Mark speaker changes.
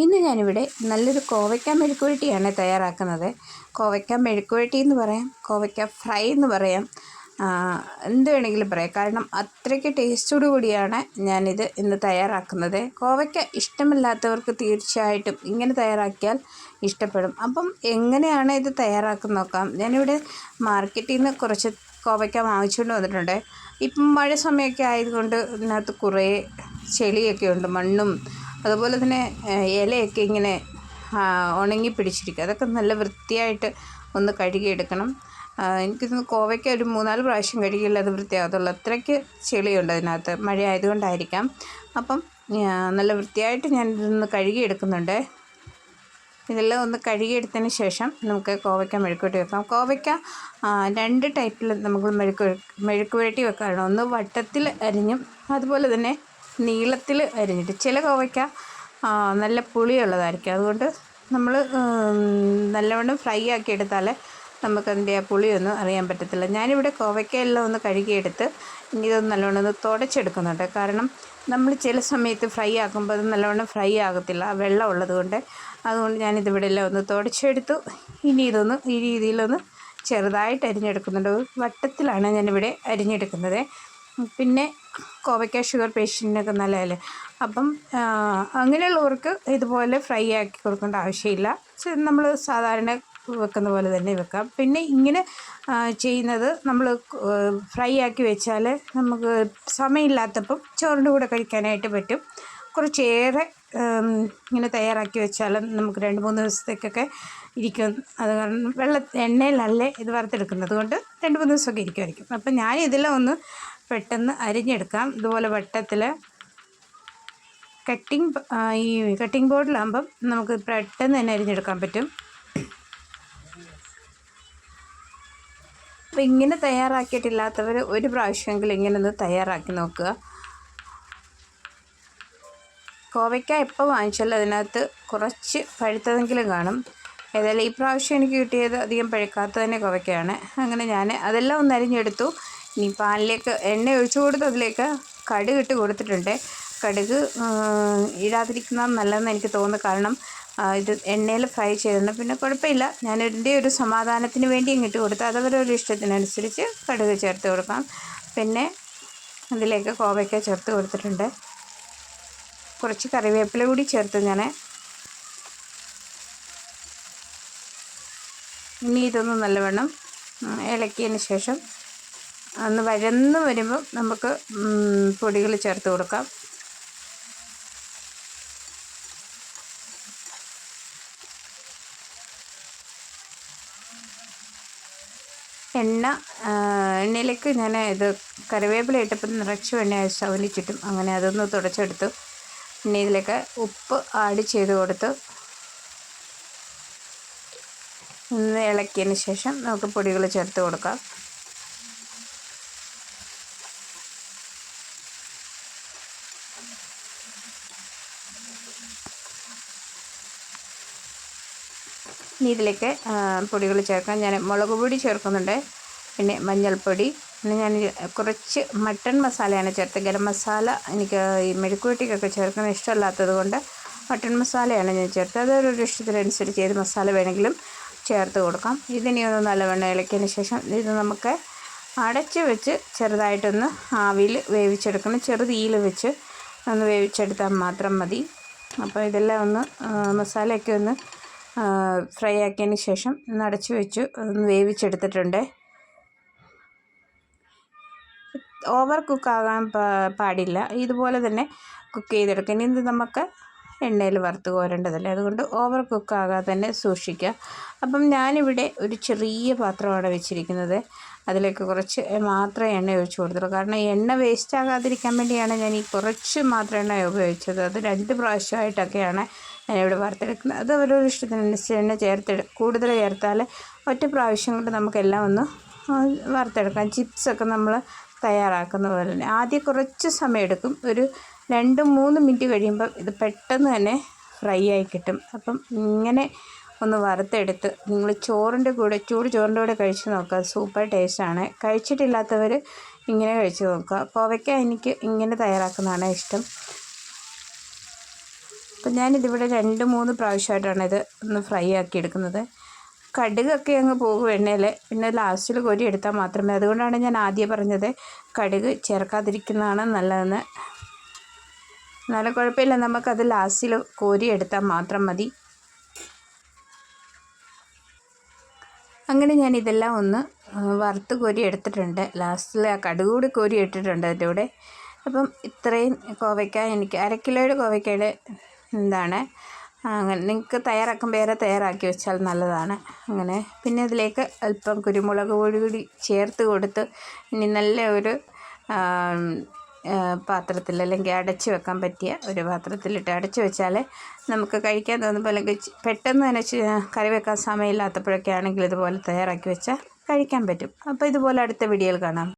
Speaker 1: ഇന്ന് ഞാനിവിടെ നല്ലൊരു കോവയ്ക്ക മെഴുക്കുവരട്ടിയാണ് തയ്യാറാക്കുന്നത്. കോവയ്ക്ക മെഴുക്കുവരട്ടി എന്ന് പറയാം, കോവയ്ക്ക ഫ്രൈ എന്ന് പറയാം, എന്ത് വേണമെങ്കിലും പറയാം. കാരണം അത്രയ്ക്ക് ടേസ്റ്റോടു കൂടിയാണ് ഞാനിത് ഇന്ന് തയ്യാറാക്കുന്നത്. കോവയ്ക്ക ഇഷ്ടമില്ലാത്തവർക്ക് തീർച്ചയായിട്ടും ഇങ്ങനെ തയ്യാറാക്കിയാൽ ഇഷ്ടപ്പെടും. അപ്പം എങ്ങനെയാണ് ഇത് തയ്യാറാക്കുന്നത് നോക്കാം. ഞാനിവിടെ മാർക്കറ്റിൽ നിന്ന് കുറച്ച് കോവയ്ക്ക വാങ്ങിച്ചുകൊണ്ട് വന്നിട്ടുണ്ട്. ഇപ്പം മഴ സമയമൊക്കെ ആയതുകൊണ്ട് ഇതിനകത്ത് കുറേ ചെളിയൊക്കെ ഉണ്ട്, മണ്ണും അതുപോലെ തന്നെ ഇലയൊക്കെ ഇങ്ങനെ ഉണങ്ങി പിടിച്ചിരിക്കും. അതൊക്കെ നല്ല വൃത്തിയായിട്ട് ഒന്ന് കഴുകിയെടുക്കണം. എനിക്കിന്ന് കോവയ്ക്ക ഒരു 3-4 പ്രാവശ്യം കഴുകിയില്ല അത് വൃത്തിയാകത്തുള്ളൂ. അത്രയ്ക്ക് ചെളിയുണ്ട് അതിനകത്ത്, മഴ ആയതുകൊണ്ടായിരിക്കാം. അപ്പം നല്ല വൃത്തിയായിട്ട് ഞാൻ ഇതൊന്ന് കഴുകിയെടുക്കുന്നുണ്ട്. ഇതെല്ലാം ഒന്ന് കഴുകിയെടുത്തതിന് ശേഷം നമുക്ക് കോവയ്ക്ക മെഴുക്കുവരട്ടി വെക്കാം. കോവയ്ക്ക 2 ടൈപ്പിൽ നമുക്ക് മെഴുക്കുവരട്ടി വെക്കാറുണ്ട്. ഒന്ന് വട്ടത്തിൽ അരിഞ്ഞും അതുപോലെ തന്നെ നീളത്തിൽ അരിഞ്ഞിട്ട്. ചില കോവയ്ക്ക നല്ല പുളിയുള്ളതായിരിക്കും. അതുകൊണ്ട് നമ്മൾ നല്ലവണ്ണം ഫ്രൈ ആക്കി എടുത്താൽ നമുക്കതിൻ്റെ ആ പുളിയൊന്നും അറിയാൻ പറ്റത്തില്ല. ഞാനിവിടെ കോവയ്ക്കയെല്ലാം ഒന്ന് കഴുകിയെടുത്ത് ഇനി ഇതൊന്ന് നല്ലവണ്ണം ഒന്ന് തുടച്ചെടുക്കുന്നുണ്ട്. കാരണം നമ്മൾ ചില സമയത്ത് ഫ്രൈ ആക്കുമ്പോൾ അത് നല്ലവണ്ണം ഫ്രൈ ആകത്തില്ല, വെള്ളം ഉള്ളതുകൊണ്ട്. അതുകൊണ്ട് ഞാനിതിവിടെ എല്ലാം ഒന്ന് തുടച്ചെടുത്തു. ഇനി ഇതൊന്ന് ഈ രീതിയിലൊന്ന് ചെറുതായിട്ട് അരിഞ്ഞെടുക്കുന്നുണ്ട്. വട്ടത്തിലാണ് ഞാനിവിടെ അരിഞ്ഞെടുക്കുന്നത്. പിന്നെ കോവയ്ക്ക ഷുഗർ പേഷ്യൻറ്റിനൊക്കെ നല്ലതല്ലേ. അപ്പം അങ്ങനെയുള്ളവർക്ക് ഇതുപോലെ ഫ്രൈ ആക്കി കൊടുക്കേണ്ട ആവശ്യമില്ല. നമ്മൾ സാധാരണ വെക്കുന്ന പോലെ തന്നെ വെക്കാം. പിന്നെ ഇങ്ങനെ ചെയ്യുന്നത് നമ്മൾ ഫ്രൈ ആക്കി വെച്ചാൽ നമുക്ക് സമയമില്ലാത്തപ്പം ചോറിൻ്റെ കൂടെ കഴിക്കാനായിട്ട് പറ്റും. കുറച്ചേറെ ഇങ്ങനെ തയ്യാറാക്കി വെച്ചാൽ നമുക്ക് 2-3 ദിവസത്തേക്കൊക്കെ ഇരിക്കും. അത് കാരണം എണ്ണയിലല്ലേ ഇത് വറുത്തെടുക്കുന്നത് കൊണ്ട് 2-3 ദിവസമൊക്കെ ഇരിക്കുമായിരിക്കും. അപ്പം ഞാൻ ഇതിലെല്ലാം ഒന്ന് പെട്ടെന്ന് അരിഞ്ഞെടുക്കാം. ഇതുപോലെ വട്ടത്തിൽ കട്ടിംഗ് ബോർഡിലാകുമ്പം നമുക്ക് പെട്ടെന്ന് തന്നെ അരിഞ്ഞെടുക്കാൻ പറ്റും. അപ്പോൾ ഇങ്ങനെ തയ്യാറാക്കിയിട്ടില്ലാത്തവർ ഒരു പ്രാവശ്യമെങ്കിലും ഇങ്ങനെ ഒന്ന് തയ്യാറാക്കി നോക്കുക. കോവയ്ക്ക എപ്പോൾ വാങ്ങിച്ചാലും അതിനകത്ത് കുറച്ച് പഴുത്തതെങ്കിലും കാണും. ഏതായാലും ഈ പ്രാവശ്യം എനിക്ക് കിട്ടിയത് അധികം പഴുക്കാത്ത തന്നെ കോവയ്ക്കയാണ്. അങ്ങനെ ഞാൻ അതെല്ലാം ഒന്ന് അരിഞ്ഞെടുത്തു. ഇനി പാനിലേക്ക് എണ്ണ ഒഴിച്ചു കൊടുത്ത് അതിലേക്ക് കടുക് ഇട്ട് കൊടുത്തിട്ടുണ്ട്. കടുക് ഇടാതിരിക്കുന്നതാണ് നല്ലതെന്ന് എനിക്ക് തോന്നുന്നു. കാരണം ഇത് എണ്ണയിൽ ഫ്രൈ ചെയ്തിട്ടുണ്ട്. പിന്നെ കുഴപ്പമില്ല, ഞാൻ എൻ്റെ ഒരു സമാധാനത്തിന് വേണ്ടി ഇങ്ങിട്ട് കൊടുത്ത് അതവരൊരു ഇഷ്ടത്തിനനുസരിച്ച് കടുക് ചേർത്ത് കൊടുക്കാം. പിന്നെ അതിലേക്ക് കോവയ്ക്ക ചേർത്ത് കൊടുത്തിട്ടുണ്ട്. കുറച്ച് കറിവേപ്പില കൂടി ചേർത്ത് ഞാൻ ഇനി ഇതൊന്ന് നല്ലവണ്ണം ഇളക്കിയതിന് ശേഷം ഒന്ന് വഴന്ന് വരുമ്പോൾ നമുക്ക് പൊടികൾ ചേർത്ത് കൊടുക്കാം. എണ്ണയിലേക്ക് ഞാൻ ഇത് കറിവേപ്പില ഇട്ടപ്പോൾ നിറച്ച് എണ്ണ സ്റ്റൗവിൽ ചുറ്റും. അങ്ങനെ അതൊന്ന് തുടച്ചെടുത്തു. പിന്നെ ഇതിലേക്ക് ഉപ്പ് ആഡ് ചെയ്ത് കൊടുത്ത് ഒന്ന് ഇളക്കിയതിന് ശേഷം നമുക്ക് പൊടികൾ ചേർത്ത് കൊടുക്കാം. ഇനി ഇതിലേക്ക് പൊടികൾ ചേർക്കാം. ഞാൻ മുളക് പൊടി ചേർക്കുന്നുണ്ട്, പിന്നെ മഞ്ഞൾപ്പൊടി, പിന്നെ ഞാൻ കുറച്ച് മട്ടൺ മസാലയാണ് ചേർത്തത്. ഗരം മസാല എനിക്ക് ഈ മെഴുക്കുവരട്ടിക്കൊക്കെ ചേർക്കുന്നത് ഇഷ്ടമല്ലാത്തത് കൊണ്ട് മട്ടൺ മസാലയാണ് ഞാൻ ചേർത്തത്. അതൊരു ഇഷ്ടത്തിനനുസരിച്ച് ഏത് മസാല വേണമെങ്കിലും ചേർത്ത് കൊടുക്കാം. ഇതിനി ഒന്ന് നല്ലവണ്ണം ഇളക്കിയതിന് ശേഷം ഇത് നമുക്ക് അടച്ച് വെച്ച് ചെറുതായിട്ടൊന്ന് ആവിയിൽ വേവിച്ചെടുക്കണം. ചെറുതീയിൽ വെച്ച് ഒന്ന് വേവിച്ചെടുത്താൽ മാത്രം മതി. അപ്പോൾ ഇതെല്ലാം ഒന്ന് മസാലയൊക്കെ ഒന്ന് ഫ്രൈ ആക്കിയതിന് ശേഷം ഒന്ന് അടച്ച് വെച്ച് ഒന്ന് വേവിച്ചെടുത്തിട്ടുണ്ട്. ഓവർ കുക്കാകാൻ പാടില്ല. ഇതുപോലെ തന്നെ കുക്ക് ചെയ്തെടുക്കാം. ഇനി ഇത് നമുക്ക് എണ്ണയിൽ വറുത്ത് കോരേണ്ടതല്ലേ, അതുകൊണ്ട് ഓവർ കുക്കാകാതെ തന്നെ സൂക്ഷിക്കുക. അപ്പം ഞാനിവിടെ ഒരു ചെറിയ പാത്രമാണ് വെച്ചിരിക്കുന്നത്. അതിലേക്ക് കുറച്ച് മാത്രമേ എണ്ണ ഒഴിച്ച് കൊടുത്തുള്ളൂ. കാരണം എണ്ണ വേസ്റ്റ് ആകാതിരിക്കാൻ വേണ്ടിയാണ് ഞാൻ ഈ കുറച്ച് മാത്രം എണ്ണ ഉപയോഗിച്ചത്. അത് 2 പ്രാവശ്യമായിട്ടൊക്കെയാണ് ഞാനിവിടെ വറുത്തെടുക്കുന്നത്. അത് ഓരോരോ ഇഷ്ടത്തിനനുസരിച്ച് എണ്ണ കൂടുതൽ ചേർത്താൽ ഒറ്റ പ്രാവശ്യം കൊണ്ട് നമുക്കെല്ലാം ഒന്ന് വറുത്തെടുക്കാം. ചിപ്സൊക്കെ നമ്മൾ തയ്യാറാക്കുന്ന പോലെ തന്നെ ആദ്യം കുറച്ച് സമയം എടുക്കും. ഒരു 2-3 മിനിറ്റ് കഴിയുമ്പം ഇത് പെട്ടെന്ന് തന്നെ ഫ്രൈ ആയി കിട്ടും. അപ്പം ഇങ്ങനെ ഒന്ന് വറുത്തെടുത്ത് നിങ്ങൾ ചൂട് ചോറിൻ്റെ കൂടെ കഴിച്ച് നോക്കുക. സൂപ്പർ ടേസ്റ്റാണ്. കഴിച്ചിട്ടില്ലാത്തവർ ഇങ്ങനെ കഴിച്ച് നോക്കുക. കോവയ്ക്ക എനിക്ക് ഇങ്ങനെ തയ്യാറാക്കുന്നതാണ് ഇഷ്ടം. അപ്പോൾ ഞാനിതിവിടെ 2-3 പ്രാവശ്യമായിട്ടാണ് ഇത് ഒന്ന് ഫ്രൈ ആക്കി എടുക്കുന്നത്. കടുകൊക്കെ അങ്ങ് പോകും എണ്ണയിൽ, പിന്നെ ലാസ്റ്റിൽ കോരി എടുത്താൽ മാത്രമേ. അതുകൊണ്ടാണ് ഞാൻ ആദ്യം പറഞ്ഞത് കടുക് ചേർക്കാതിരിക്കുന്നതാണ് നല്ലതെന്ന്. എന്നാലും കുഴപ്പമില്ല, നമുക്കത് ലാസ്റ്റിൽ കോരി എടുത്താൽ മാത്രം മതി. അങ്ങനെ ഞാനിതെല്ലാം ഒന്ന് വറുത്ത് കോരി എടുത്തിട്ടുണ്ട്. ലാസ്റ്റിൽ ആ കടുക് കൂടി കോരി ഇട്ടിട്ടുണ്ട് അതിൻ്റെ കൂടെ. അപ്പം ഇത്രയും കോവയ്ക്ക എനിക്ക് 1/2 കിലോയുടെ കോവയ്ക്കയുടെ അങ്ങനെ നിങ്ങൾക്ക് വേറെ തയ്യാറാക്കി വെച്ചാൽ നല്ലതാണ്. അങ്ങനെ പിന്നെ അതിലേക്ക് അല്പം കുരുമുളക് പൊടി കൂടി ചേർത്ത് കൊടുത്ത് ഇനി നല്ല ഒരു പാത്രത്തിൽ, അല്ലെങ്കിൽ അടച്ച് വെക്കാൻ പറ്റിയ ഒരു പാത്രത്തിലിട്ട് അടച്ച് വെച്ചാൽ നമുക്ക് കഴിക്കാൻ തോന്നുമ്പോൾ, അല്ലെങ്കിൽ പെട്ടെന്ന് തന്നെ കറി വെക്കാൻ സമയമില്ലാത്തപ്പോഴൊക്കെ ആണെങ്കിൽ ഇതുപോലെ തയ്യാറാക്കി വെച്ചാൽ കഴിക്കാൻ പറ്റും. അപ്പോൾ ഇതുപോലെ അടുത്ത വീഡിയോയിൽ കാണാം.